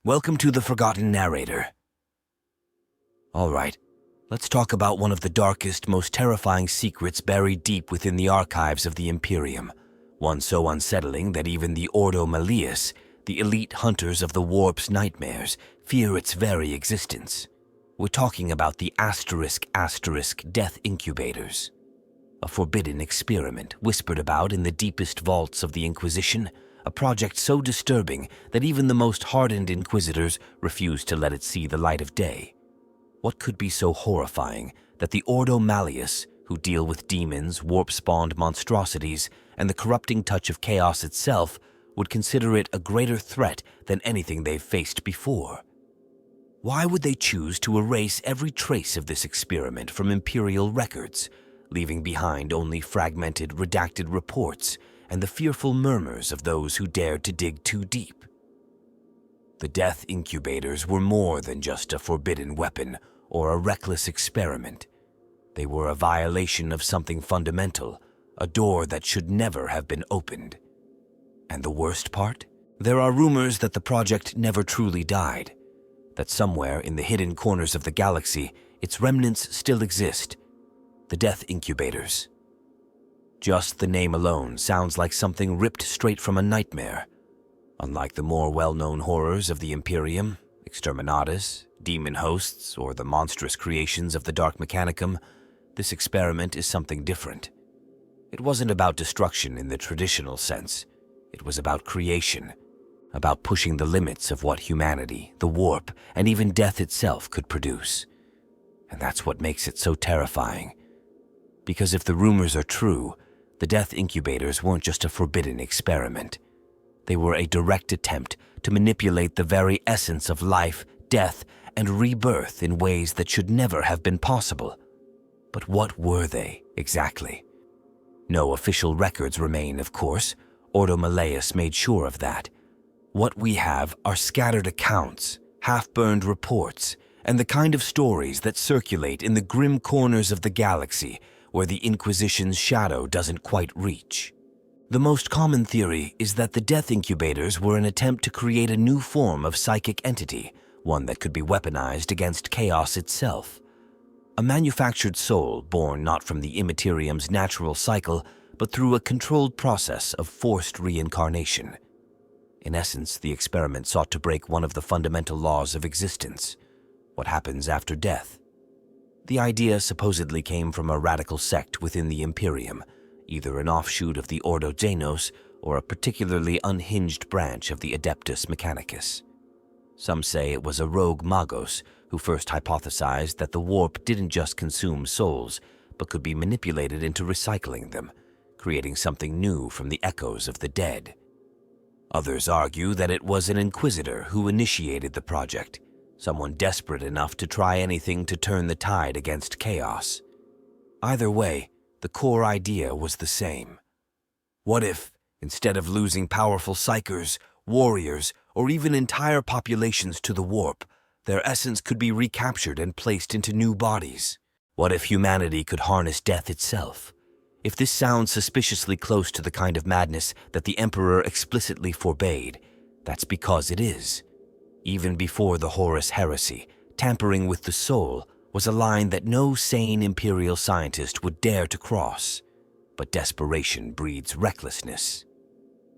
Welcome to the Forgotten Narrator. Alright, let's talk about one of the darkest, most terrifying secrets buried deep within the archives of the Imperium. One so unsettling that even the Ordo Malleus, the elite hunters of the warp's nightmares, fear its very existence. We're talking about the *** death incubators. A forbidden experiment whispered about in the deepest vaults of the Inquisition, a project so disturbing that even the most hardened inquisitors refused to let it see the light of day. What could be so horrifying that the Ordo Malleus, who deal with demons, warp-spawned monstrosities, and the corrupting touch of chaos itself, would consider it a greater threat than anything they've faced before? Why would they choose to erase every trace of this experiment from Imperial records, leaving behind only fragmented, redacted reports and the fearful murmurs of those who dared to dig too deep? The death incubators were more than just a forbidden weapon or a reckless experiment. They were a violation of something fundamental, a door that should never have been opened. And the worst part? There are rumors that the project never truly died, that somewhere in the hidden corners of the galaxy, its remnants still exist. The death incubators. Just the name alone sounds like something ripped straight from a nightmare. Unlike the more well-known horrors of the Imperium, exterminatus, demon hosts, or the monstrous creations of the Dark Mechanicum, this experiment is something different. It wasn't about destruction in the traditional sense. It was about creation, about pushing the limits of what humanity, the warp, and even death itself could produce. And that's what makes it so terrifying. Because if the rumors are true, the death incubators weren't just a forbidden experiment. They were a direct attempt to manipulate the very essence of life, death, and rebirth in ways that should never have been possible. But what were they, exactly? No official records remain, of course. Ordo Malleus made sure of that. What we have are scattered accounts, half-burned reports, and the kind of stories that circulate in the grim corners of the galaxy where the Inquisition's shadow doesn't quite reach. The most common theory is that the death incubators were an attempt to create a new form of psychic entity, one that could be weaponized against chaos itself. A manufactured soul born not from the Immaterium's natural cycle, but through a controlled process of forced reincarnation. In essence, the experiment sought to break one of the fundamental laws of existence: what happens after death. The idea supposedly came from a radical sect within the Imperium, either an offshoot of the Ordo Xenos or a particularly unhinged branch of the Adeptus Mechanicus. Some say it was a rogue magos who first hypothesized that the warp didn't just consume souls, but could be manipulated into recycling them, creating something new from the echoes of the dead. Others argue that it was an inquisitor who initiated the project, someone desperate enough to try anything to turn the tide against chaos. Either way, the core idea was the same. What if, instead of losing powerful psychers, warriors, or even entire populations to the warp, their essence could be recaptured and placed into new bodies? What if humanity could harness death itself? If this sounds suspiciously close to the kind of madness that the Emperor explicitly forbade, that's because it is. Even before the Horus Heresy, tampering with the soul was a line that no sane Imperial scientist would dare to cross. But desperation breeds recklessness.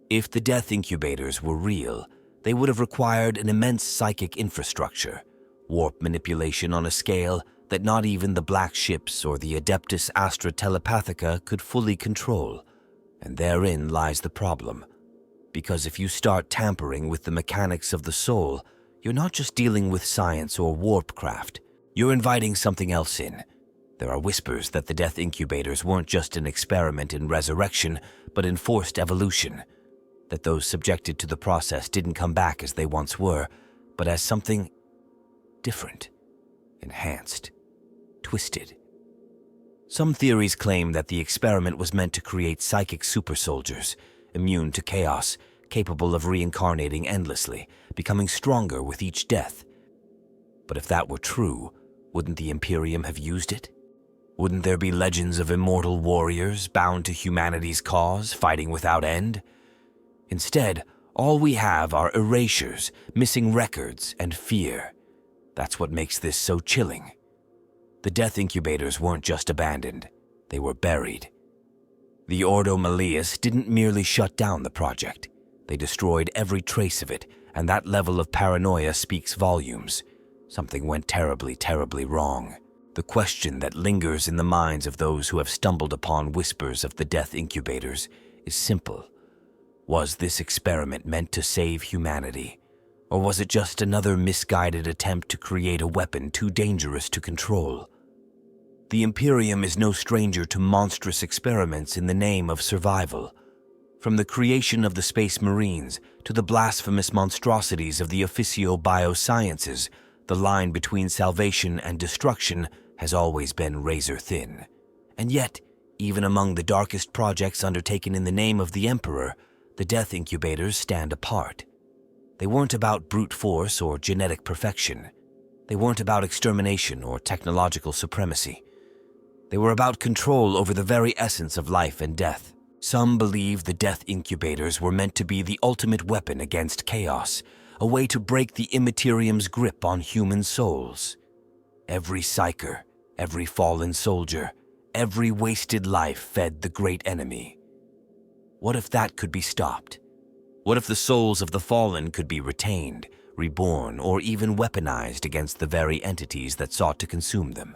If the death incubators were real, they would have required an immense psychic infrastructure, warp manipulation on a scale that not even the Black Ships or the Adeptus Astra Telepathica could fully control. And therein lies the problem. Because if you start tampering with the mechanics of the soul, you're not just dealing with science or warpcraft. You're inviting something else in. There are whispers that the death incubators weren't just an experiment in resurrection, but in forced evolution. That those subjected to the process didn't come back as they once were, but as something different, enhanced, twisted. Some theories claim that the experiment was meant to create psychic super soldiers, immune to chaos, capable of reincarnating endlessly, becoming stronger with each death. But if that were true, wouldn't the Imperium have used it? Wouldn't there be legends of immortal warriors bound to humanity's cause, fighting without end? Instead, All we have are erasures, missing records, and fear. That's what makes this so chilling. The death incubators weren't just abandoned, they were buried. The Ordo Malleus didn't merely shut down the project. They destroyed every trace of it, and that level of paranoia speaks volumes. Something went terribly, terribly wrong. The question that lingers in the minds of those who have stumbled upon whispers of the death incubators is simple. Was this experiment meant to save humanity? Or was it just another misguided attempt to create a weapon too dangerous to control? The Imperium is no stranger to monstrous experiments in the name of survival. From the creation of the Space Marines to the blasphemous monstrosities of the Officio Biosciences, the line between salvation and destruction has always been razor-thin. And yet, even among the darkest projects undertaken in the name of the Emperor, the death incubators stand apart. They weren't about brute force or genetic perfection. They weren't about extermination or technological supremacy. They were about control over the very essence of life and death. Some believe the death incubators were meant to be the ultimate weapon against chaos, a way to break the Immaterium's grip on human souls. Every psyker, every fallen soldier, every wasted life fed the great enemy. What if that could be stopped? What if the souls of the fallen could be retained, reborn, or even weaponized against the very entities that sought to consume them?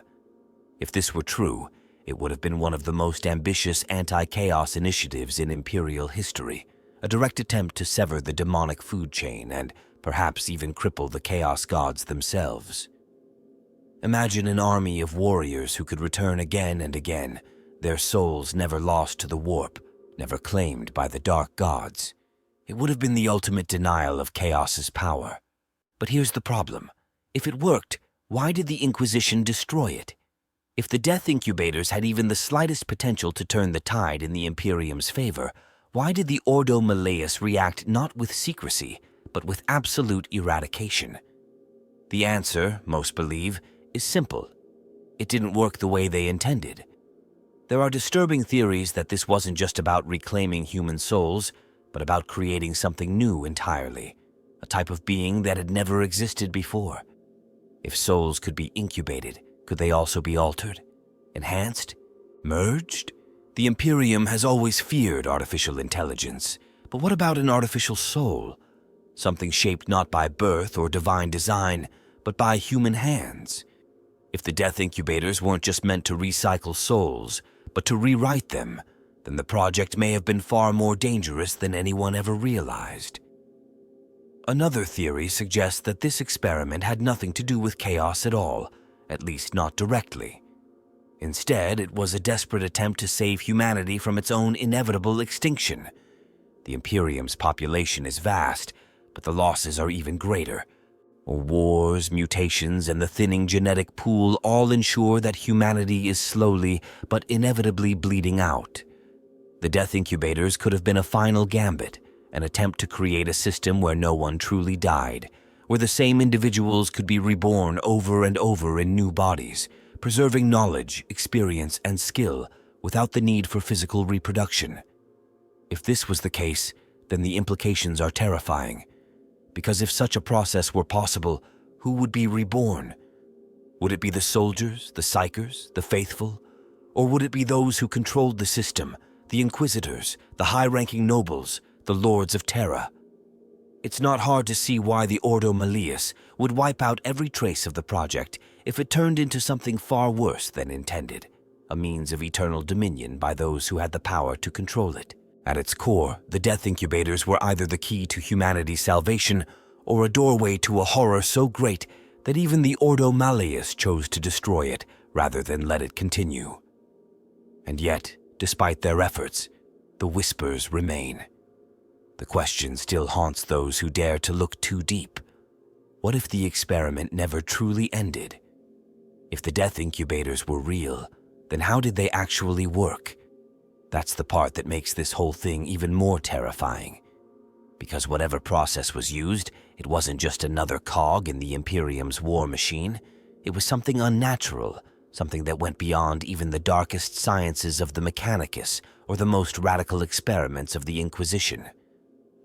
If this were true, it would have been one of the most ambitious anti-chaos initiatives in Imperial history, a direct attempt to sever the demonic food chain and perhaps even cripple the Chaos Gods themselves. Imagine an army of warriors who could return again and again, their souls never lost to the warp, never claimed by the Dark Gods. It would have been the ultimate denial of Chaos's power. But here's the problem. If it worked, why did the Inquisition destroy it? If the death incubators had even the slightest potential to turn the tide in the Imperium's favor, why did the Ordo Malleus react not with secrecy, but with absolute eradication? The answer, most believe, is simple. It didn't work the way they intended. There are disturbing theories that this wasn't just about reclaiming human souls, but about creating something new entirely, a type of being that had never existed before. If souls could be incubated, could they also be altered, enhanced, merged? The Imperium has always feared artificial intelligence, but what about an artificial soul? Something shaped not by birth or divine design, but by human hands. If the death incubators weren't just meant to recycle souls, but to rewrite them, then the project may have been far more dangerous than anyone ever realized. Another theory suggests that this experiment had nothing to do with chaos at all, at least not directly. Instead, it was a desperate attempt to save humanity from its own inevitable extinction. The Imperium's population is vast, but the losses are even greater. Wars, mutations, and the thinning genetic pool all ensure that humanity is slowly but inevitably bleeding out. The death incubators could have been a final gambit, an attempt to create a system where no one truly died, where the same individuals could be reborn over and over in new bodies, preserving knowledge, experience, and skill without the need for physical reproduction. If this was the case, then the implications are terrifying. Because if such a process were possible, who would be reborn? Would it be the soldiers, the psychers, the faithful? Or would it be those who controlled the system, the Inquisitors, the high-ranking nobles, the Lords of Terra? It's not hard to see why the Ordo Malleus would wipe out every trace of the project if it turned into something far worse than intended, a means of eternal dominion by those who had the power to control it. At its core, the death incubators were either the key to humanity's salvation or a doorway to a horror so great that even the Ordo Malleus chose to destroy it rather than let it continue. And yet, despite their efforts, the whispers remain. The question still haunts those who dare to look too deep. What if the experiment never truly ended? If the death incubators were real, then how did they actually work? That's the part that makes this whole thing even more terrifying. Because whatever process was used, it wasn't just another cog in the Imperium's war machine. It was something unnatural, something that went beyond even the darkest sciences of the Mechanicus or the most radical experiments of the Inquisition.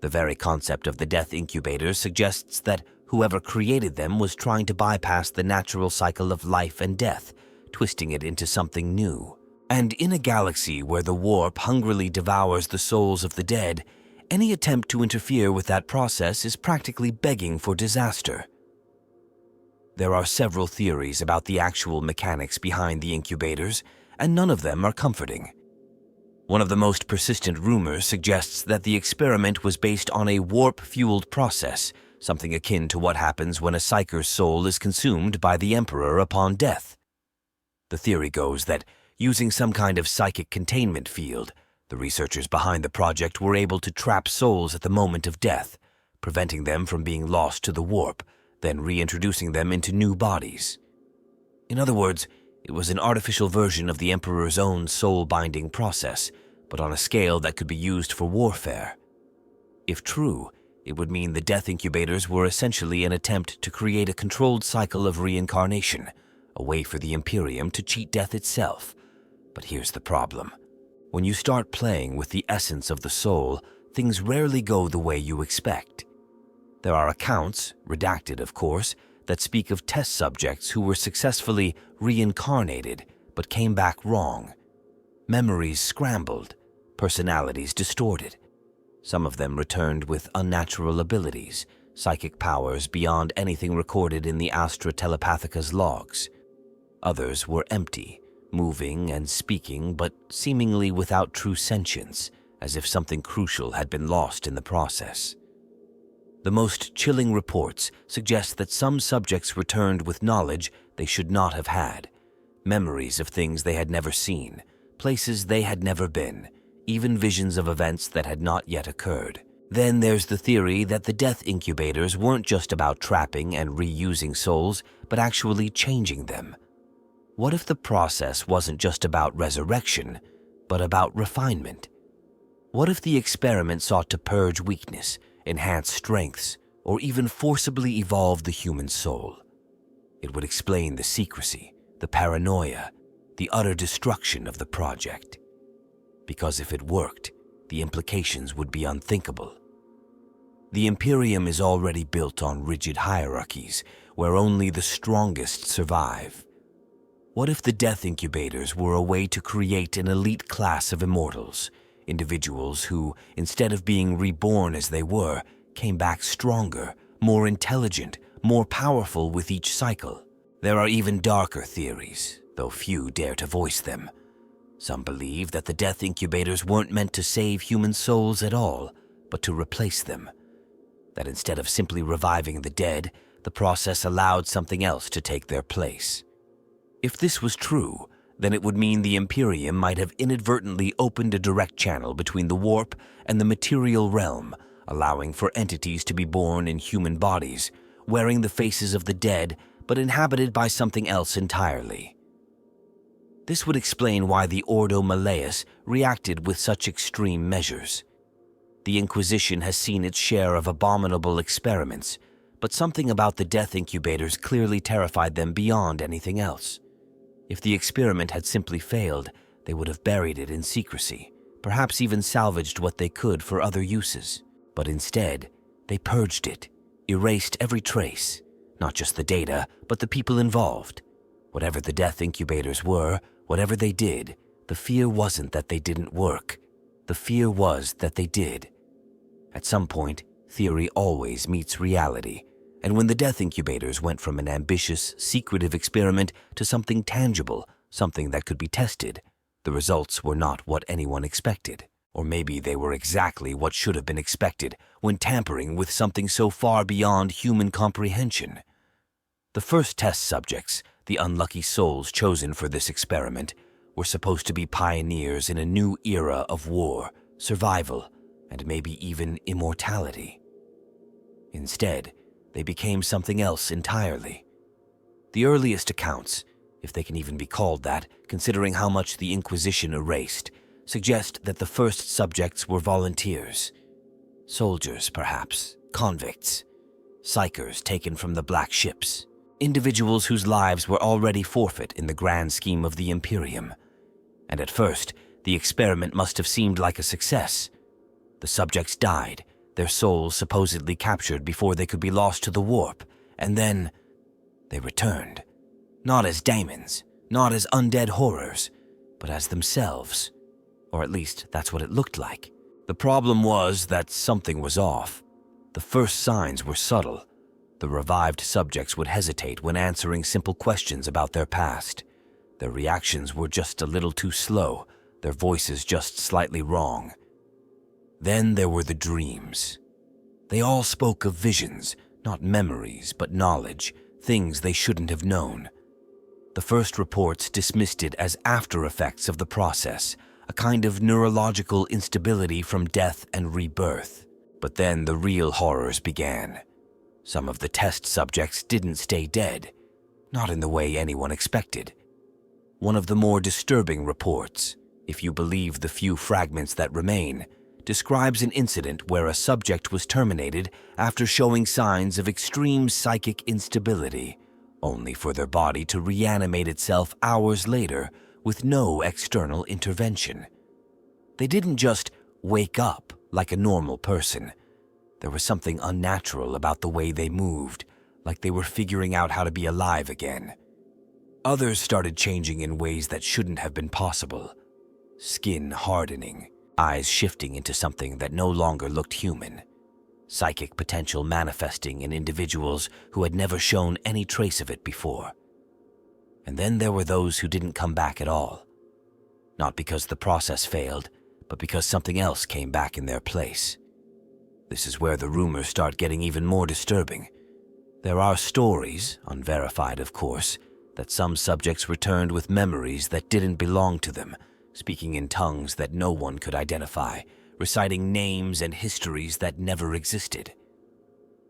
The very concept of the death incubators suggests that whoever created them was trying to bypass the natural cycle of life and death, twisting it into something new. And in a galaxy where the warp hungrily devours the souls of the dead, any attempt to interfere with that process is practically begging for disaster. There are several theories about the actual mechanics behind the incubators, and none of them are comforting. One of the most persistent rumors suggests that the experiment was based on a warp-fueled process, something akin to what happens when a psyker's soul is consumed by the Emperor upon death. The theory goes that, using some kind of psychic containment field, the researchers behind the project were able to trap souls at the moment of death, preventing them from being lost to the warp, then reintroducing them into new bodies. In other words, it was an artificial version of the Emperor's own soul-binding process, but on a scale that could be used for warfare. If true, it would mean the death incubators were essentially an attempt to create a controlled cycle of reincarnation, a way for the Imperium to cheat death itself. But here's the problem. When you start playing with the essence of the soul, things rarely go the way you expect. There are accounts, redacted of course, that speak of test subjects who were successfully reincarnated but came back wrong. Memories scrambled, personalities distorted. Some of them returned with unnatural abilities, psychic powers beyond anything recorded in the Astra Telepathica's logs. Others were empty, moving and speaking, but seemingly without true sentience, as if something crucial had been lost in the process. The most chilling reports suggest that some subjects returned with knowledge they should not have had, memories of things they had never seen, places they had never been, even visions of events that had not yet occurred. Then there's the theory that the death incubators weren't just about trapping and reusing souls, but actually changing them. What if the process wasn't just about resurrection, but about refinement? What if the experiment sought to purge weakness, enhance strengths, or even forcibly evolve the human soul? It would explain the secrecy, the paranoia, the utter destruction of the project. Because if it worked, the implications would be unthinkable. The Imperium is already built on rigid hierarchies, where only the strongest survive. What if the death incubators were a way to create an elite class of immortals, individuals who, instead of being reborn as they were, came back stronger, more intelligent, more powerful with each cycle? There are even darker theories, though few dare to voice them. Some believe that the death incubators weren't meant to save human souls at all, but to replace them. That instead of simply reviving the dead, the process allowed something else to take their place. If this was true, then it would mean the Imperium might have inadvertently opened a direct channel between the warp and the material realm, allowing for entities to be born in human bodies, wearing the faces of the dead, but inhabited by something else entirely. This would explain why the Ordo Malleus reacted with such extreme measures. The Inquisition has seen its share of abominable experiments, but something about the death incubators clearly terrified them beyond anything else. If the experiment had simply failed, they would have buried it in secrecy, perhaps even salvaged what they could for other uses. But instead, they purged it, erased every trace, not just the data, but the people involved. Whatever the death incubators were, whatever they did, the fear wasn't that they didn't work. The fear was that they did. At some point, theory always meets reality, and when the death incubators went from an ambitious, secretive experiment to something tangible, something that could be tested, the results were not what anyone expected. Or maybe they were exactly what should have been expected when tampering with something so far beyond human comprehension. The first test subjects, the unlucky souls chosen for this experiment, were supposed to be pioneers in a new era of war, survival, and maybe even immortality. Instead, they became something else entirely. The earliest accounts, if they can even be called that, considering how much the Inquisition erased, suggest that the first subjects were volunteers. Soldiers, perhaps, convicts, psychers taken from the black ships, individuals whose lives were already forfeit in the grand scheme of the Imperium. And at first, the experiment must have seemed like a success. The subjects died, their souls supposedly captured before they could be lost to the warp, and then they returned. Not as daemons, not as undead horrors, but as themselves. Or at least that's what it looked like. The problem was that something was off. The first signs were subtle. The revived subjects would hesitate when answering simple questions about their past. Their reactions were just a little too slow, their voices just slightly wrong. Then there were the dreams. They all spoke of visions, not memories, but knowledge, things they shouldn't have known. The first reports dismissed it as after effects of the process, a kind of neurological instability from death and rebirth. But then the real horrors began. Some of the test subjects didn't stay dead, not in the way anyone expected. One of the more disturbing reports, if you believe the few fragments that remain, describes an incident where a subject was terminated after showing signs of extreme psychic instability, only for their body to reanimate itself hours later with no external intervention. They didn't just wake up like a normal person. There was something unnatural about the way they moved, like they were figuring out how to be alive again. Others started changing in ways that shouldn't have been possible. Skin hardening, eyes shifting into something that no longer looked human. Psychic potential manifesting in individuals who had never shown any trace of it before. And then there were those who didn't come back at all. Not because the process failed, but because something else came back in their place. This is where the rumors start getting even more disturbing. There are stories, unverified of course, that some subjects returned with memories that didn't belong to them, speaking in tongues that no one could identify, reciting names and histories that never existed.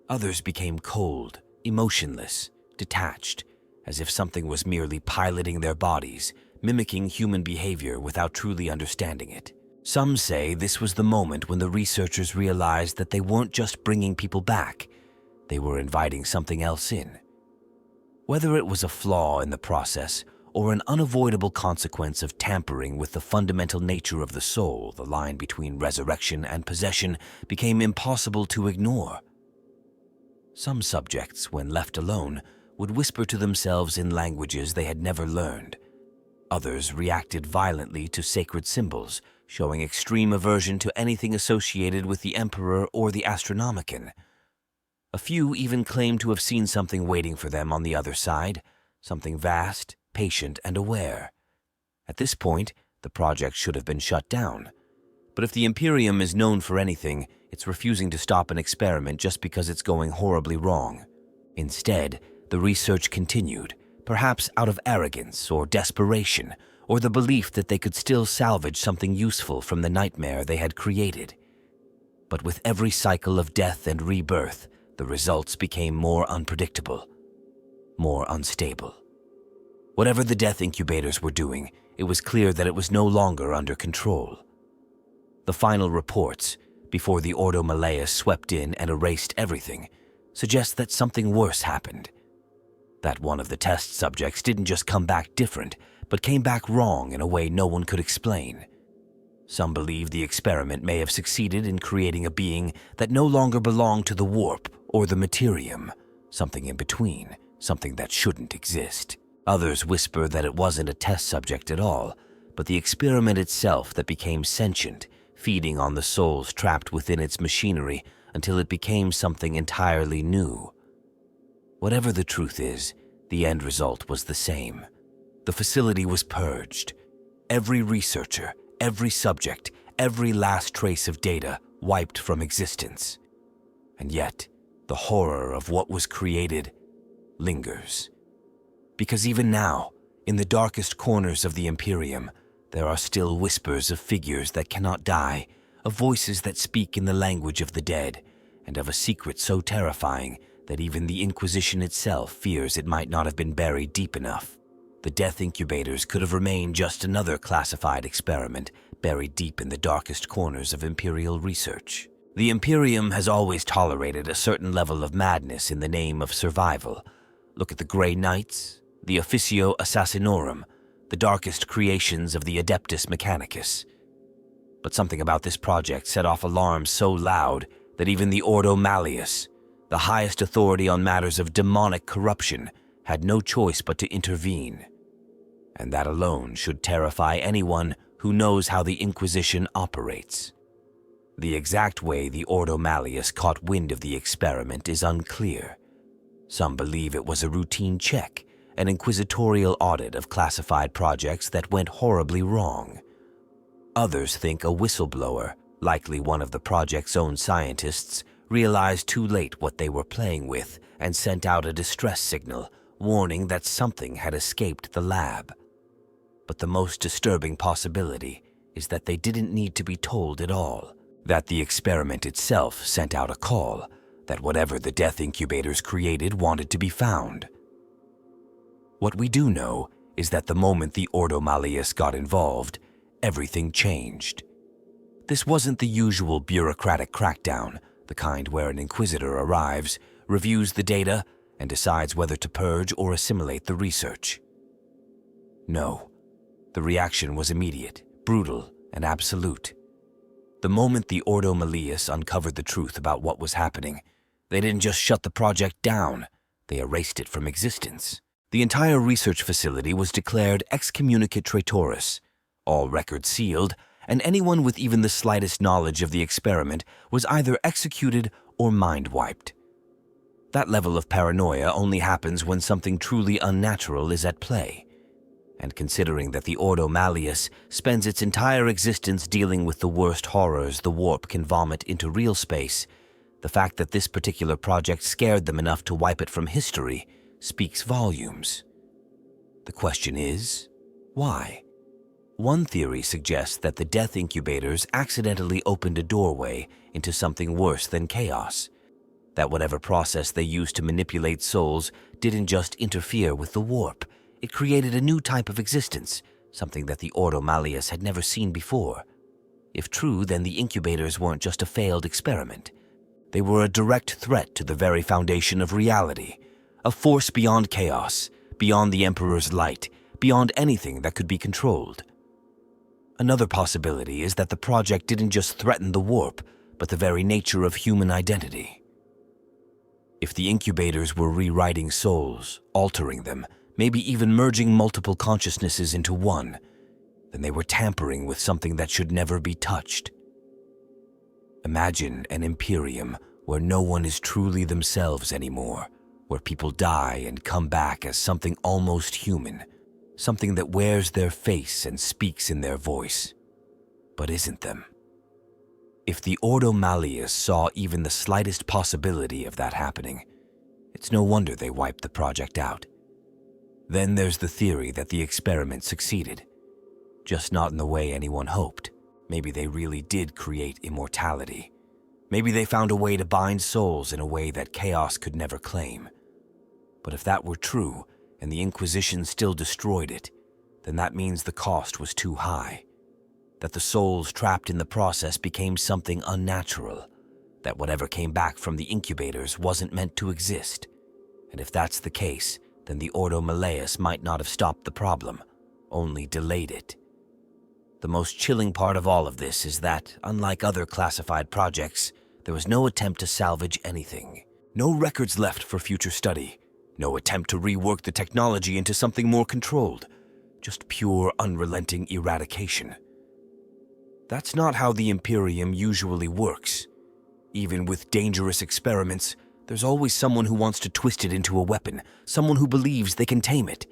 Others became cold, emotionless, detached, as if something was merely piloting their bodies, mimicking human behavior without truly understanding it. Some say this was the moment when the researchers realized that they weren't just bringing people back, they were inviting something else in. Whether it was a flaw in the process or an unavoidable consequence of tampering with the fundamental nature of the soul, the line between resurrection and possession became impossible to ignore. Some subjects, when left alone, would whisper to themselves in languages they had never learned. Others reacted violently to sacred symbols, showing extreme aversion to anything associated with the Emperor or the Astronomicon. A few even claimed to have seen something waiting for them on the other side, something vast, patient, and aware. At this point, the project should have been shut down. But if the Imperium is known for anything, it's refusing to stop an experiment just because it's going horribly wrong. Instead, the research continued, perhaps out of arrogance or desperation, or the belief that they could still salvage something useful from the nightmare they had created. But with every cycle of death and rebirth, the results became more unpredictable, more unstable. Whatever the death incubators were doing, it was clear that it was no longer under control. The final reports, before the Ordo Malleus swept in and erased everything, suggest that something worse happened. That one of the test subjects didn't just come back different, but came back wrong in a way no one could explain. Some believe the experiment may have succeeded in creating a being that no longer belonged to the warp or the materium, something in between, something that shouldn't exist. Others whisper that it wasn't a test subject at all, but the experiment itself that became sentient, feeding on the souls trapped within its machinery until it became something entirely new. Whatever the truth is, the end result was the same. The facility was purged. Every researcher, every subject, every last trace of data wiped from existence. And yet, the horror of what was created lingers. Because even now, in the darkest corners of the Imperium, there are still whispers of figures that cannot die, of voices that speak in the language of the dead, and of a secret so terrifying that even the Inquisition itself fears it might not have been buried deep enough. The death incubators could have remained just another classified experiment buried deep in the darkest corners of Imperial research. The Imperium has always tolerated a certain level of madness in the name of survival. Look at the Grey Knights, the Officio Assassinorum, the darkest creations of the Adeptus Mechanicus. But something about this project set off alarms so loud that even the Ordo Malleus, the highest authority on matters of demonic corruption, had no choice but to intervene. And that alone should terrify anyone who knows how the Inquisition operates. The exact way the Ordo Malleus caught wind of the experiment is unclear. Some believe it was a routine check, an inquisitorial audit of classified projects that went horribly wrong. Others think a whistleblower, likely one of the project's own scientists, realized too late what they were playing with and sent out a distress signal, warning that something had escaped the lab. But the most disturbing possibility is that they didn't need to be told at all, that the experiment itself sent out a call, that whatever the death incubators created wanted to be found. What we do know is that the moment the Ordo Malleus got involved, everything changed. This wasn't the usual bureaucratic crackdown, the kind where an inquisitor arrives, reviews the data, and decides whether to purge or assimilate the research. No, the reaction was immediate, brutal, and absolute. The moment the Ordo Malleus uncovered the truth about what was happening, they didn't just shut the project down, they erased it from existence. The entire research facility was declared excommunicate traitoris, all records sealed, and anyone with even the slightest knowledge of the experiment was either executed or mind-wiped. That level of paranoia only happens when something truly unnatural is at play. And considering that the Ordo Malleus spends its entire existence dealing with the worst horrors the warp can vomit into real space, the fact that this particular project scared them enough to wipe it from history speaks volumes. The question is, why? One theory suggests that the death incubators accidentally opened a doorway into something worse than chaos, that whatever process they used to manipulate souls didn't just interfere with the warp, it created a new type of existence, something that the Ordo Malleus had never seen before. If true, then the incubators weren't just a failed experiment. They were a direct threat to the very foundation of reality, a force beyond chaos, beyond the Emperor's light, beyond anything that could be controlled. Another possibility is that the project didn't just threaten the warp, but the very nature of human identity. If the incubators were rewriting souls, altering them, maybe even merging multiple consciousnesses into one, then they were tampering with something that should never be touched. Imagine an Imperium where no one is truly themselves anymore, where people die and come back as something almost human, something that wears their face and speaks in their voice, but isn't them. If the Ordo Malleus saw even the slightest possibility of that happening, it's no wonder they wiped the project out. Then there's the theory that the experiment succeeded, just not in the way anyone hoped. Maybe they really did create immortality. Maybe they found a way to bind souls in a way that chaos could never claim. But if that were true, and the Inquisition still destroyed it, then that means the cost was too high. That the souls trapped in the process became something unnatural. That whatever came back from the incubators wasn't meant to exist. And if that's the case, then the Ordo Malleus might not have stopped the problem, only delayed it. The most chilling part of all of this is that, unlike other classified projects, there was no attempt to salvage anything. No records left for future study. No attempt to rework the technology into something more controlled. Just pure, unrelenting eradication. That's not how the Imperium usually works. Even with dangerous experiments, there's always someone who wants to twist it into a weapon, someone who believes they can tame it.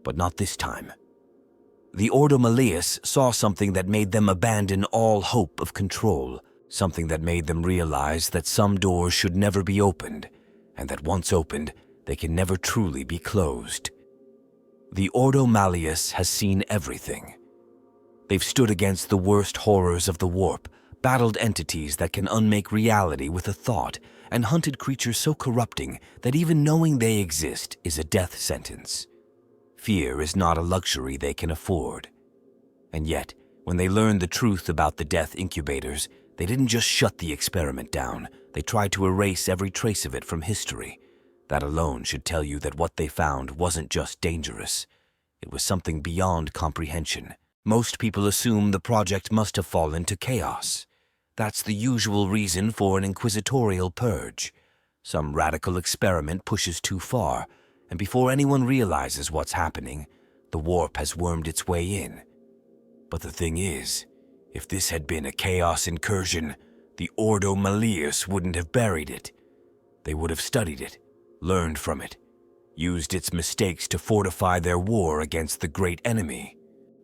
But not this time. The Ordo Malleus saw something that made them abandon all hope of control, something that made them realize that some doors should never be opened, and that once opened, they can never truly be closed. The Ordo Malleus has seen everything. They've stood against the worst horrors of the warp, battled entities that can unmake reality with a thought, and hunted creatures so corrupting that even knowing they exist is a death sentence. Fear is not a luxury they can afford. And yet, when they learned the truth about the death incubators, they didn't just shut the experiment down, they tried to erase every trace of it from history. That alone should tell you that what they found wasn't just dangerous. It was something beyond comprehension. Most people assume the project must have fallen to chaos. That's the usual reason for an inquisitorial purge. Some radical experiment pushes too far, and before anyone realizes what's happening, the warp has wormed its way in. But the thing is, if this had been a chaos incursion, the Ordo Malleus wouldn't have buried it. They would have studied it, learned from it, used its mistakes to fortify their war against the great enemy.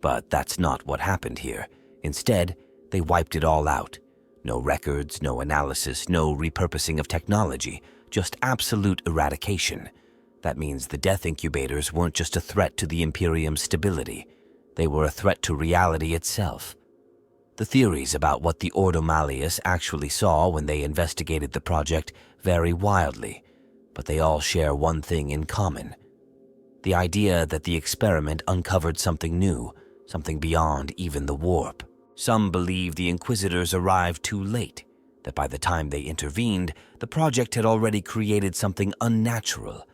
But that's not what happened here. Instead, they wiped it all out. No records, no analysis, no repurposing of technology, just absolute eradication. That means the death incubators weren't just a threat to the Imperium's stability. They were a threat to reality itself. The theories about what the Ordo Malleus actually saw when they investigated the project vary wildly, but they all share one thing in common. The idea that the experiment uncovered something new, something beyond even the warp. Some believe the Inquisitors arrived too late, that by the time they intervened, the project had already created something unnatural.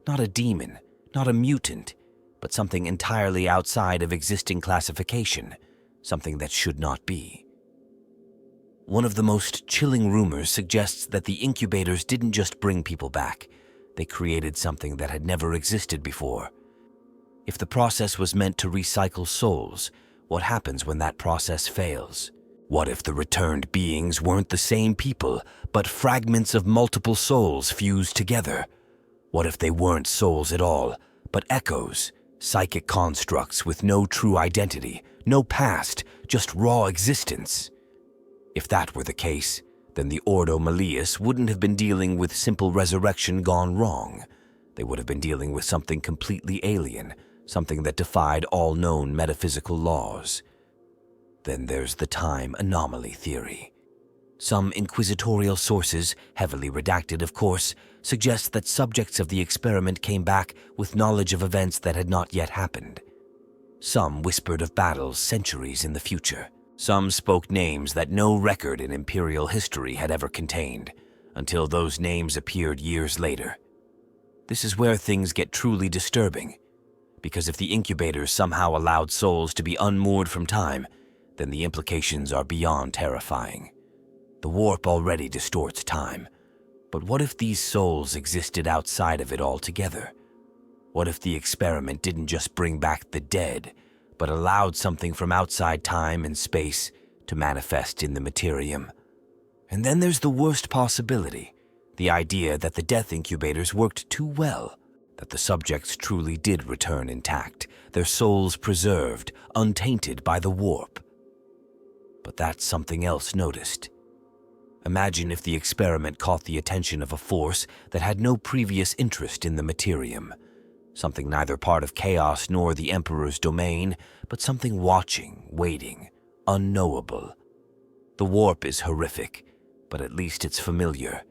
Not a demon, not a mutant, but something entirely outside of existing classification, something that should not be. One of the most chilling rumors suggests that the Incubators didn't just bring people back, they created something that had never existed before. If the process was meant to recycle souls, what happens when that process fails? What if the returned beings weren't the same people, but fragments of multiple souls fused together? What if they weren't souls at all, but echoes, psychic constructs with no true identity, no past, just raw existence? If that were the case, then the Ordo Malleus wouldn't have been dealing with simple resurrection gone wrong. They would have been dealing with something completely alien, something that defied all known metaphysical laws. Then there's the time anomaly theory. Some inquisitorial sources, heavily redacted of course, suggest that subjects of the experiment came back with knowledge of events that had not yet happened. Some whispered of battles centuries in the future. Some spoke names that no record in Imperial history had ever contained, until those names appeared years later. This is where things get truly disturbing, because if the Incubators somehow allowed souls to be unmoored from time, then the implications are beyond terrifying. The warp already distorts time, but what if these souls existed outside of it altogether? What if the experiment didn't just bring back the dead, but allowed something from outside time and space to manifest in the materium? And then there's the worst possibility, the idea that the death incubators worked too well, that the subjects truly did return intact, their souls preserved, untainted by the warp. But that's something else noticed. Imagine if the experiment caught the attention of a force that had no previous interest in the materium, something neither part of chaos nor the Emperor's domain, but something watching, waiting, unknowable. The warp is horrific, but at least it's familiar.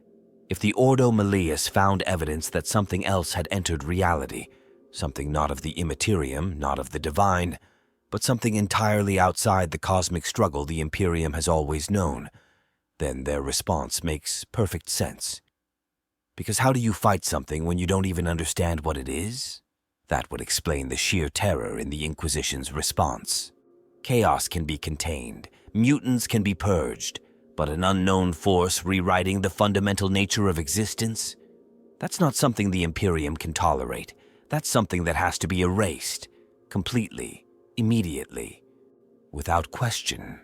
If the Ordo Malleus found evidence that something else had entered reality, something not of the immaterium, not of the divine, but something entirely outside the cosmic struggle the Imperium has always known, then their response makes perfect sense. Because how do you fight something when you don't even understand what it is? That would explain the sheer terror in the Inquisition's response. Chaos can be contained, mutants can be purged, but an unknown force rewriting the fundamental nature of existence? That's not something the Imperium can tolerate. That's something that has to be erased, completely, immediately, without question.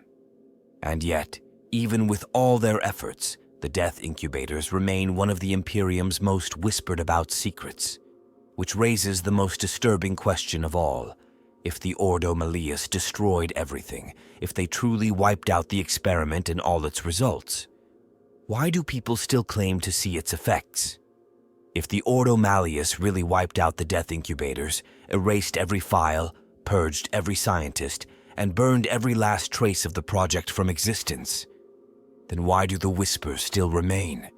And yet, even with all their efforts, the death incubators remain one of the Imperium's most whispered about secrets, which raises the most disturbing question of all. If the Ordo Malleus destroyed everything, if they truly wiped out the experiment and all its results, why do people still claim to see its effects? If the Ordo Malleus really wiped out the death incubators, erased every file, purged every scientist, and burned every last trace of the project from existence, then why do the whispers still remain?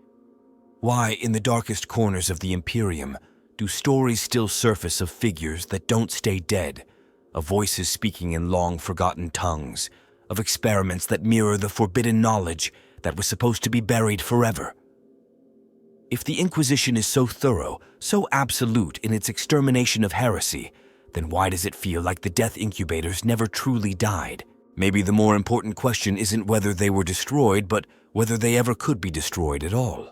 Why, in the darkest corners of the Imperium, do stories still surface of figures that don't stay dead, of voices speaking in long-forgotten tongues, of experiments that mirror the forbidden knowledge that was supposed to be buried forever? If the Inquisition is so thorough, so absolute in its extermination of heresy, then why does it feel like the death incubators never truly died? Maybe the more important question isn't whether they were destroyed, but whether they ever could be destroyed at all.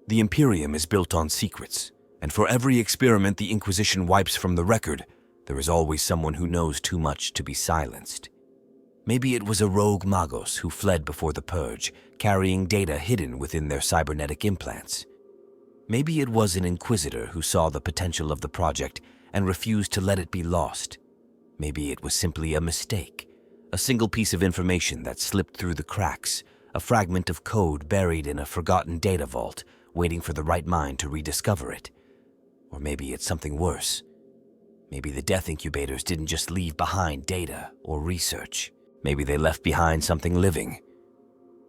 The Imperium is built on secrets, and for every experiment the Inquisition wipes from the record, there is always someone who knows too much to be silenced. Maybe it was a rogue Magos who fled before the Purge, carrying data hidden within their cybernetic implants. Maybe it was an Inquisitor who saw the potential of the project and refused to let it be lost. Maybe it was simply a mistake, a single piece of information that slipped through the cracks, a fragment of code buried in a forgotten data vault, waiting for the right mind to rediscover it. Or maybe it's something worse. Maybe the Death Incubators didn't just leave behind data or research. Maybe they left behind something living.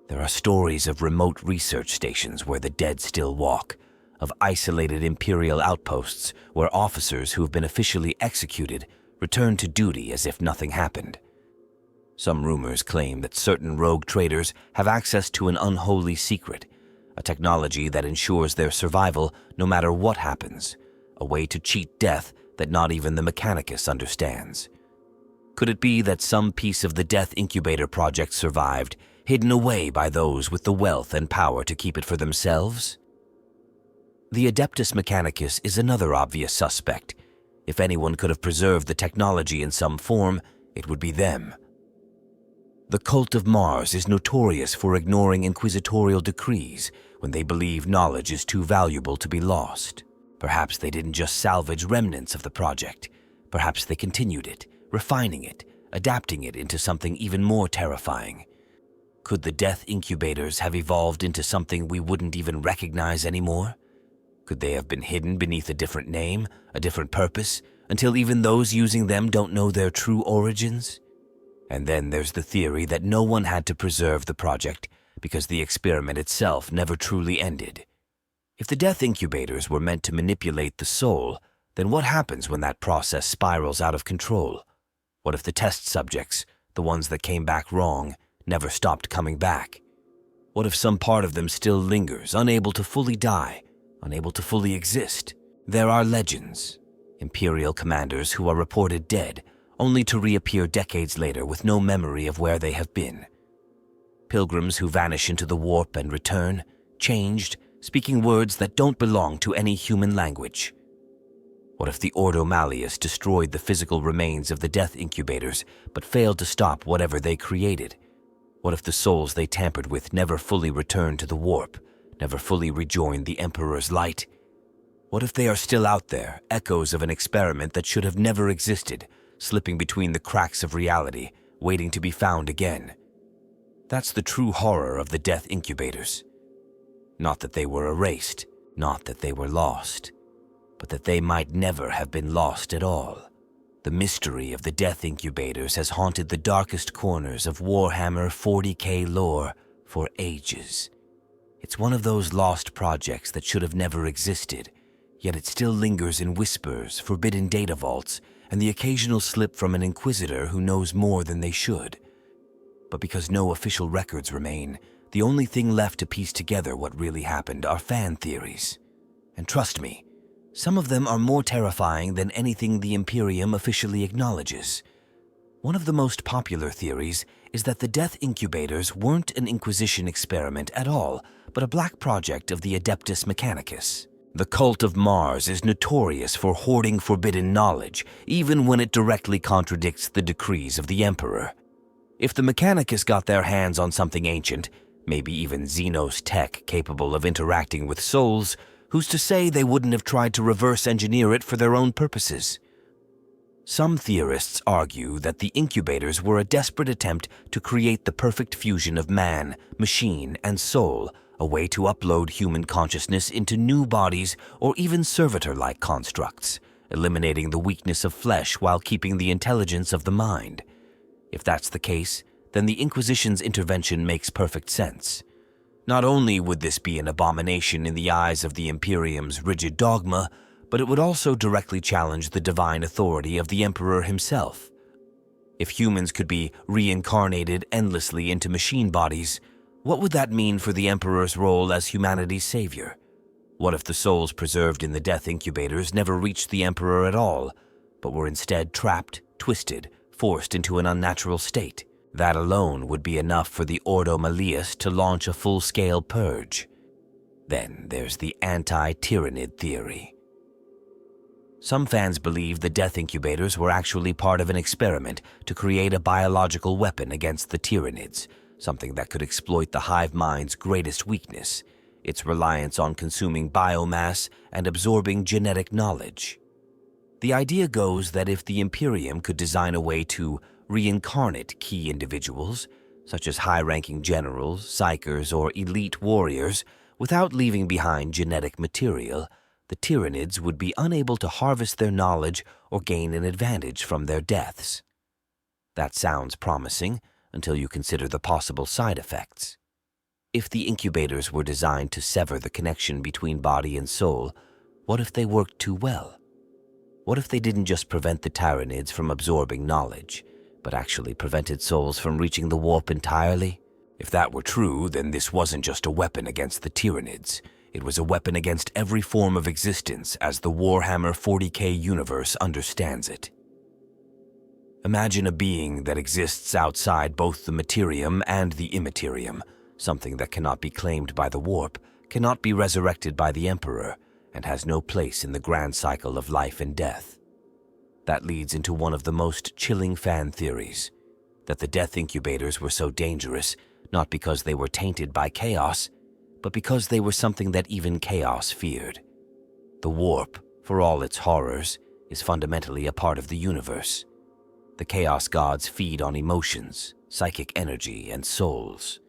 There are stories of remote research stations where the dead still walk, of isolated Imperial outposts where officers who have been officially executed return to duty as if nothing happened. Some rumors claim that certain rogue traders have access to an unholy secret, a technology that ensures their survival no matter what happens, a way to cheat death that not even the Mechanicus understands. Could it be that some piece of the Death Incubator project survived, hidden away by those with the wealth and power to keep it for themselves? The Adeptus Mechanicus is another obvious suspect. If anyone could have preserved the technology in some form, it would be them. The Cult of Mars is notorious for ignoring inquisitorial decrees when they believe knowledge is too valuable to be lost. Perhaps they didn't just salvage remnants of the project. Perhaps they continued it, refining it, adapting it into something even more terrifying. Could the Death Incubators have evolved into something we wouldn't even recognize anymore? Could they have been hidden beneath a different name, a different purpose, until even those using them don't know their true origins? And then there's the theory that no one had to preserve the project because the experiment itself never truly ended. If the Death Incubators were meant to manipulate the soul, then what happens when that process spirals out of control? What if the test subjects, the ones that came back wrong, never stopped coming back? What if some part of them still lingers, unable to fully die, unable to fully exist? There are legends, Imperial commanders who are reported dead, only to reappear decades later with no memory of where they have been. Pilgrims who vanish into the warp and return, changed, speaking words that don't belong to any human language. What if the Ordo Malleus destroyed the physical remains of the Death Incubators, but failed to stop whatever they created? What if the souls they tampered with never fully returned to the warp, never fully rejoined the Emperor's light? What if they are still out there, echoes of an experiment that should have never existed, slipping between the cracks of reality, waiting to be found again? That's the true horror of the Death Incubators. Not that they were erased, not that they were lost, but that they might never have been lost at all. The mystery of the Death Incubators has haunted the darkest corners of Warhammer 40k lore for ages. It's one of those lost projects that should have never existed, yet it still lingers in whispers, forbidden data vaults, and the occasional slip from an Inquisitor who knows more than they should. But because no official records remain, the only thing left to piece together what really happened are fan theories. And trust me, some of them are more terrifying than anything the Imperium officially acknowledges. One of the most popular theories is that the Death Incubators weren't an Inquisition experiment at all, but a black project of the Adeptus Mechanicus. The Cult of Mars is notorious for hoarding forbidden knowledge, even when it directly contradicts the decrees of the Emperor. If the Mechanicus got their hands on something ancient, maybe even Xenos tech capable of interacting with souls, who's to say they wouldn't have tried to reverse engineer it for their own purposes? Some theorists argue that the Incubators were a desperate attempt to create the perfect fusion of man, machine, and soul, a way to upload human consciousness into new bodies or even servitor-like constructs, eliminating the weakness of flesh while keeping the intelligence of the mind. If that's the case, then the Inquisition's intervention makes perfect sense. Not only would this be an abomination in the eyes of the Imperium's rigid dogma, but it would also directly challenge the divine authority of the Emperor himself. If humans could be reincarnated endlessly into machine bodies, what would that mean for the Emperor's role as humanity's savior? What if the souls preserved in the Death Incubators never reached the Emperor at all, but were instead trapped, twisted, forced into an unnatural state? That alone would be enough for the Ordo Malleus to launch a full-scale purge. Then there's the anti-Tyrannid theory. Some fans believe the Death Incubators were actually part of an experiment to create a biological weapon against the Tyrannids, something that could exploit the hive mind's greatest weakness, its reliance on consuming biomass and absorbing genetic knowledge. The idea goes that if the Imperium could design a way to reincarnate key individuals, such as high-ranking generals, psychers, or elite warriors, without leaving behind genetic material, the Tyrannids would be unable to harvest their knowledge or gain an advantage from their deaths. That sounds promising until you consider the possible side effects. If the Incubators were designed to sever the connection between body and soul, what if they worked too well? What if they didn't just prevent the Tyrannids from absorbing knowledge, but actually prevented souls from reaching the warp entirely? If that were true, then this wasn't just a weapon against the Tyrannids. It was a weapon against every form of existence as the Warhammer 40k universe understands it. Imagine a being that exists outside both the materium and the immaterium, something that cannot be claimed by the warp, cannot be resurrected by the Emperor, and has no place in the grand cycle of life and death. That leads into one of the most chilling fan theories, that the Death Incubators were so dangerous not because they were tainted by chaos, but because they were something that even chaos feared. The warp, for all its horrors, is fundamentally a part of the universe. The chaos gods feed on emotions, psychic energy, and souls.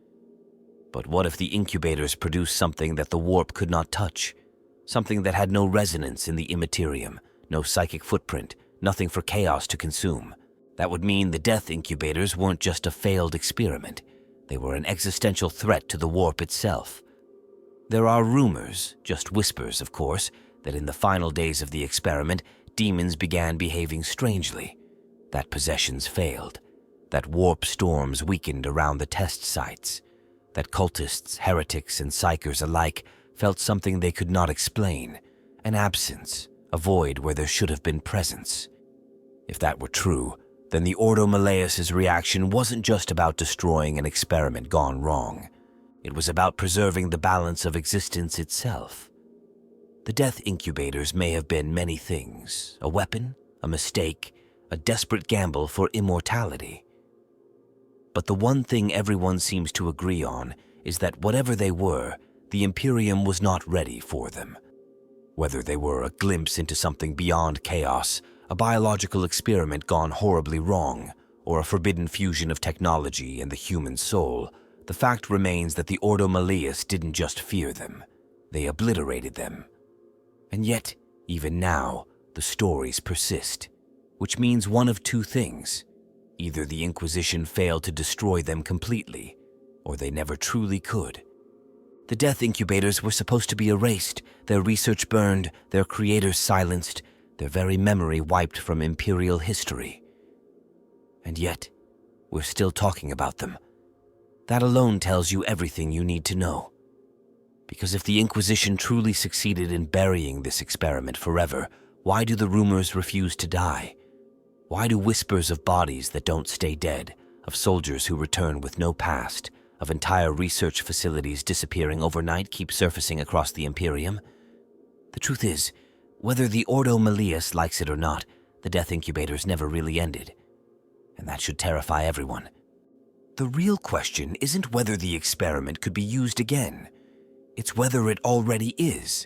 But what if the Incubators produced something that the warp could not touch? Something that had no resonance in the immaterium, no psychic footprint, nothing for chaos to consume. That would mean the Death Incubators weren't just a failed experiment. They were an existential threat to the warp itself. There are rumors, just whispers of course, that in the final days of the experiment, demons began behaving strangely, that possessions failed, that warp storms weakened around the test sites, that cultists, heretics, and psychers alike felt something they could not explain, an absence, a void where there should have been presence. If that were true, then the Ordo Malleus' reaction wasn't just about destroying an experiment gone wrong. It was about preserving the balance of existence itself. The Death Incubators may have been many things, a weapon, a mistake, a desperate gamble for immortality. But the one thing everyone seems to agree on is that whatever they were, the Imperium was not ready for them. Whether they were a glimpse into something beyond chaos, a biological experiment gone horribly wrong, or a forbidden fusion of technology and the human soul, the fact remains that the Ordo Malleus didn't just fear them, they obliterated them. And yet, even now, the stories persist, which means one of two things. Either the Inquisition failed to destroy them completely, or they never truly could. The Death Incubators were supposed to be erased, their research burned, their creators silenced, their very memory wiped from Imperial history. And yet, we're still talking about them. That alone tells you everything you need to know. Because if the Inquisition truly succeeded in burying this experiment forever, why do the rumors refuse to die? Why do whispers of bodies that don't stay dead, of soldiers who return with no past, of entire research facilities disappearing overnight keep surfacing across the Imperium? The truth is, whether the Ordo Malleus likes it or not, the Death Incubators never really ended. And that should terrify everyone. The real question isn't whether the experiment could be used again. It's whether it already is.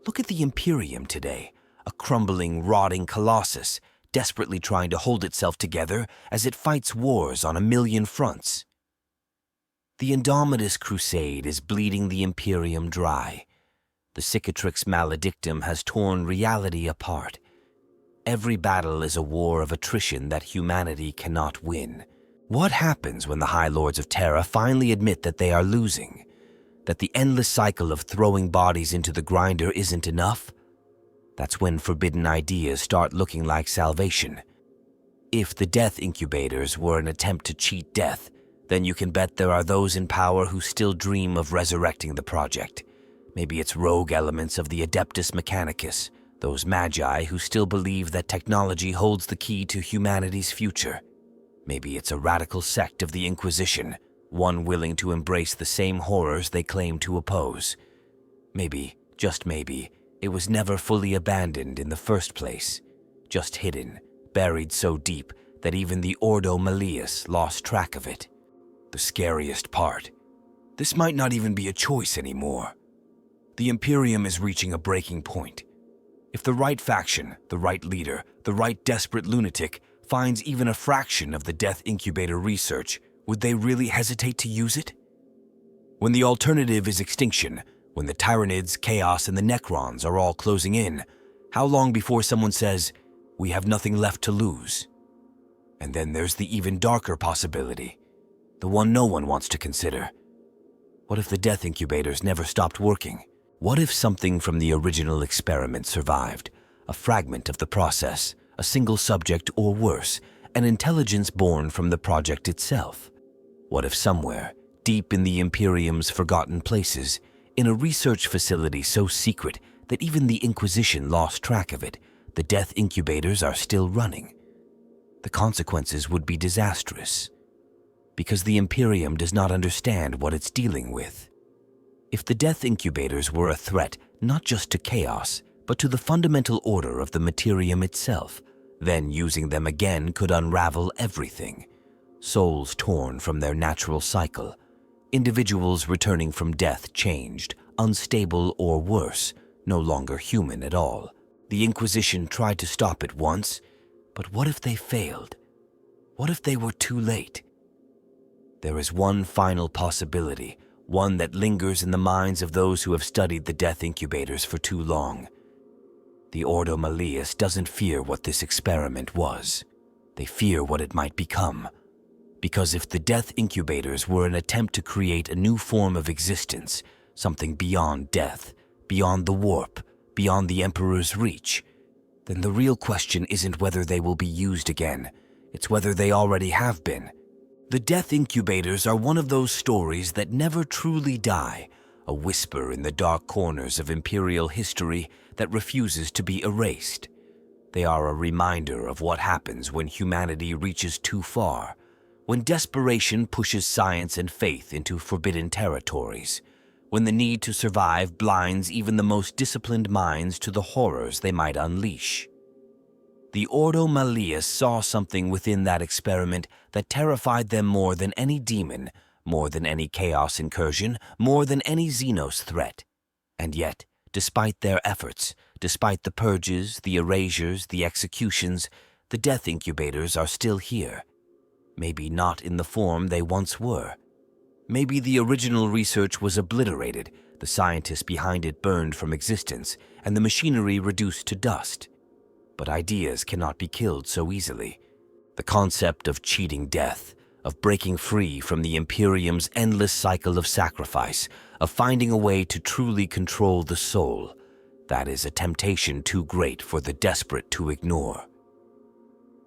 Look at the Imperium today, a crumbling, rotting colossus, desperately trying to hold itself together as it fights wars on a million fronts. The Indomitus Crusade is bleeding the Imperium dry. The Cicatrix Maledictum has torn reality apart. Every battle is a war of attrition that humanity cannot win. What happens when the High Lords of Terra finally admit that they are losing? That the endless cycle of throwing bodies into the grinder isn't enough? That's when forbidden ideas start looking like salvation. If the Death Incubators were an attempt to cheat death, then you can bet there are those in power who still dream of resurrecting the project. Maybe it's rogue elements of the Adeptus Mechanicus, those magi who still believe that technology holds the key to humanity's future. Maybe it's a radical sect of the Inquisition, one willing to embrace the same horrors they claim to oppose. Maybe, just maybe, it was never fully abandoned in the first place, just hidden, buried so deep that even the Ordo Malleus lost track of it. The scariest part, this might not even be a choice anymore. The Imperium is reaching a breaking point. If the right faction, the right leader, the right desperate lunatic finds even a fraction of the Death Incubator research, would they really hesitate to use it? When the alternative is extinction, when the Tyranids, Chaos, and the Necrons are all closing in, how long before someone says, "We have nothing left to lose"? And then there's the even darker possibility, the one no one wants to consider. What if the Death Incubators never stopped working? What if something from the original experiment survived? A fragment of the process, a single subject, or worse, an intelligence born from the project itself? What if somewhere, deep in the Imperium's forgotten places, in a research facility so secret that even the Inquisition lost track of it, the Death Incubators are still running? The consequences would be disastrous, because the Imperium does not understand what it's dealing with. If the Death Incubators were a threat not just to chaos, but to the fundamental order of the Materium itself, then using them again could unravel everything. Souls torn from their natural cycle, individuals returning from death changed, unstable, or worse, no longer human at all. The Inquisition tried to stop it once, but what if they failed? What if they were too late? There is one final possibility, one that lingers in the minds of those who have studied the Death Incubators for too long. The Ordo Malleus doesn't fear what this experiment was. They fear what it might become. Because if the Death Incubators were an attempt to create a new form of existence, something beyond death, beyond the warp, beyond the Emperor's reach, then the real question isn't whether they will be used again, it's whether they already have been. The Death Incubators are one of those stories that never truly die, a whisper in the dark corners of Imperial history that refuses to be erased. They are a reminder of what happens when humanity reaches too far, when desperation pushes science and faith into forbidden territories, when the need to survive blinds even the most disciplined minds to the horrors they might unleash. The Ordo Malleus saw something within that experiment that terrified them more than any demon, more than any chaos incursion, more than any Xenos threat. And yet, despite their efforts, despite the purges, the erasures, the executions, the Death Incubators are still here. Maybe not in the form they once were. Maybe the original research was obliterated, the scientists behind it burned from existence, and the machinery reduced to dust. But ideas cannot be killed so easily. The concept of cheating death, of breaking free from the Imperium's endless cycle of sacrifice, of finding a way to truly control the soul, that is a temptation too great for the desperate to ignore.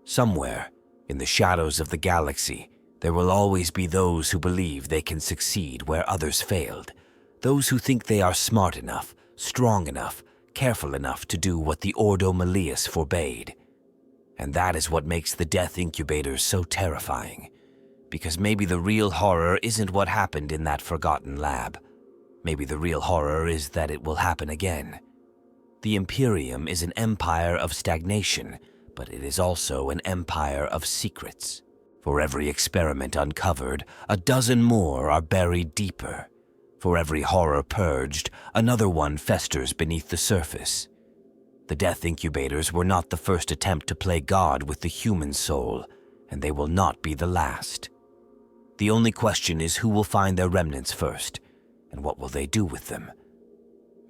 Somewhere, in the shadows of the galaxy, there will always be those who believe they can succeed where others failed, those who think they are smart enough, strong enough, careful enough to do what the Ordo Malleus forbade. And that is what makes the Death Incubators so terrifying, because maybe the real horror isn't what happened in that forgotten lab. Maybe the real horror is that it will happen again. The Imperium is an empire of stagnation, but it is also an empire of secrets. For every experiment uncovered, a dozen more are buried deeper. For every horror purged, another one festers beneath the surface. The Death Incubators were not the first attempt to play God with the human soul, and they will not be the last. The only question is who will find their remnants first, and what will they do with them?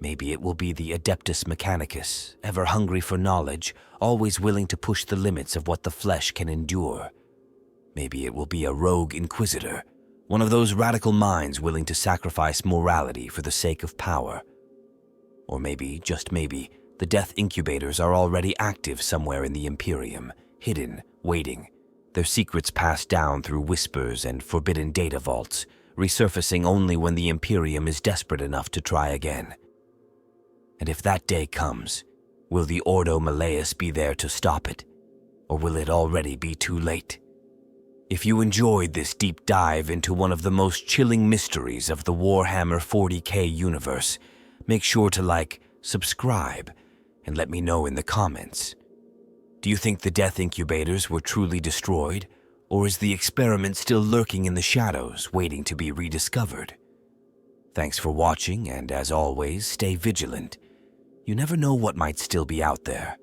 Maybe it will be the Adeptus Mechanicus, ever hungry for knowledge, always willing to push the limits of what the flesh can endure. Maybe it will be a rogue Inquisitor, one of those radical minds willing to sacrifice morality for the sake of power. Or maybe, just maybe, the Death Incubators are already active somewhere in the Imperium, hidden, waiting, their secrets passed down through whispers and forbidden data vaults, resurfacing only when the Imperium is desperate enough to try again. And if that day comes, will the Ordo Malleus be there to stop it? Or will it already be too late? If you enjoyed this deep dive into one of the most chilling mysteries of the Warhammer 40k universe, make sure to like, subscribe, and let me know in the comments. Do you think the Death Incubators were truly destroyed, or is the experiment still lurking in the shadows, waiting to be rediscovered? Thanks for watching, and as always, stay vigilant. You never know what might still be out there.